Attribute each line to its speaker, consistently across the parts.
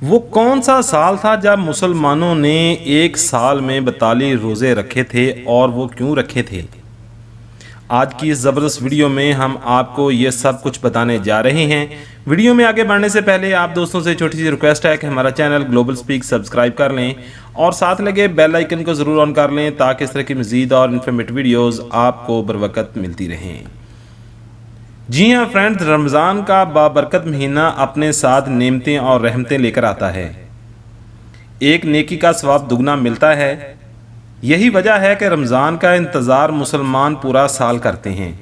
Speaker 1: वो कौन सा साल था जब मुसलमानों ने एक साल में 42 रोज़े रखे थे और वो क्यों रखे थे? आज की इस ज़बरदस्त वीडियो में हम आपको ये सब कुछ बताने जा रहे हैं। वीडियो में आगे बढ़ने से पहले आप दोस्तों से छोटी सी रिक्वेस्ट है कि हमारा चैनल ग्लोबल स्पीक सब्सक्राइब कर लें और साथ लगे बेल आइकन को ज़रूर ऑन कर लें ताकि इस तरह की मज़ीद और इन्फॉर्मेटिव वीडियोज़ आपको बर वक्त मिलती रहें। जी हाँ फ्रेंड्स, रमज़ान का बाबरकत महीना अपने साथ नेमतें और रहमतें लेकर आता है। एक नेकी का सवाब दुगना मिलता है। यही वजह है कि रमज़ान का इंतज़ार मुसलमान पूरा साल करते हैं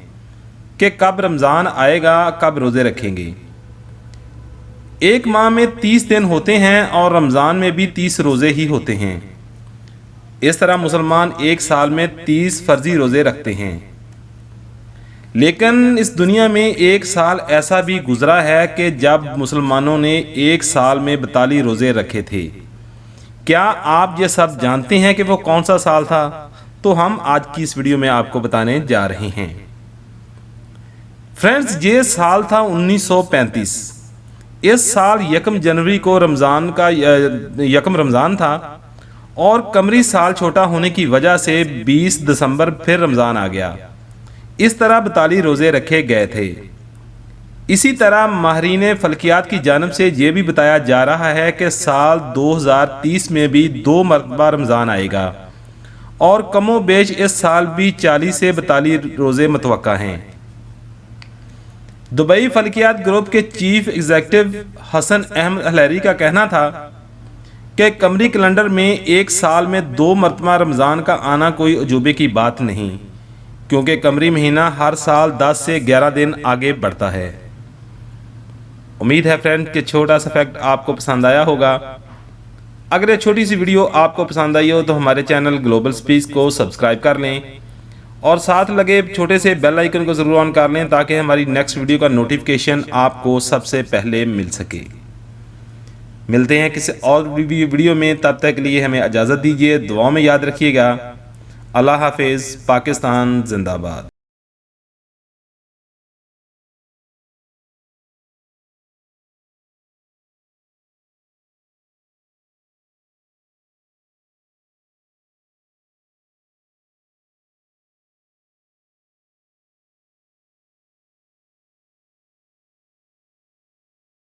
Speaker 1: कि कब रमज़ान आएगा, कब रोज़े रखेंगे। एक माह में 30 दिन होते हैं और रमज़ान में भी 30 रोज़े ही होते हैं। इस तरह मुसलमान एक साल में 30 फर्जी रोज़े रखते हैं। लेकिन इस दुनिया में एक साल ऐसा भी गुजरा है कि जब मुसलमानों ने एक साल में 42 रोज़े रखे थे। क्या आप ये सब जानते हैं कि वो कौन सा साल था? तो हम आज की इस वीडियो में आपको बताने जा रहे हैं। फ्रेंड्स, ये साल था 1935। इस साल 1 जनवरी को यकम रमज़ान था और कमरी साल छोटा होने की वजह से 20 दिसंबर फिर रमज़ान आ गया। इस तरह 42 रोज़े रखे गए थे। इसी तरह माहरीन फल्कियात की जानिब से ये भी बताया जा रहा है कि साल 2030 में भी 2 मरतबा रमज़ान आएगा और कमो बेश इस साल भी 40 से 42 रोज़े मुतवक्का हैं। दुबई फल्कियात ग्रुप के चीफ एग्जीक्यूटिव हसन अहमद हलैरी का कहना था कि कमरी कैलेंडर में एक साल में 2 मरतबा रमज़ान का आना कोई अजूबे की बात नहीं, क्योंकि कमरी महीना हर साल 10 से 11 दिन आगे बढ़ता है। उम्मीद है फ्रेंड कि छोटा सा फैक्ट आपको पसंद आया होगा। अगर ये छोटी सी वीडियो आपको पसंद आई हो तो हमारे चैनल ग्लोबल स्पीक को सब्सक्राइब कर लें और साथ लगे छोटे से बेल आइकन को ज़रूर ऑन कर लें ताकि हमारी नेक्स्ट वीडियो का नोटिफिकेशन आपको सबसे पहले मिल सके। मिलते हैं किसी और वीडियो में, तब तक के लिए हमें इजाज़त दीजिए। दुआ में याद रखिएगा। अल्लाह हाफिज़। पाकिस्तान जिंदाबाद।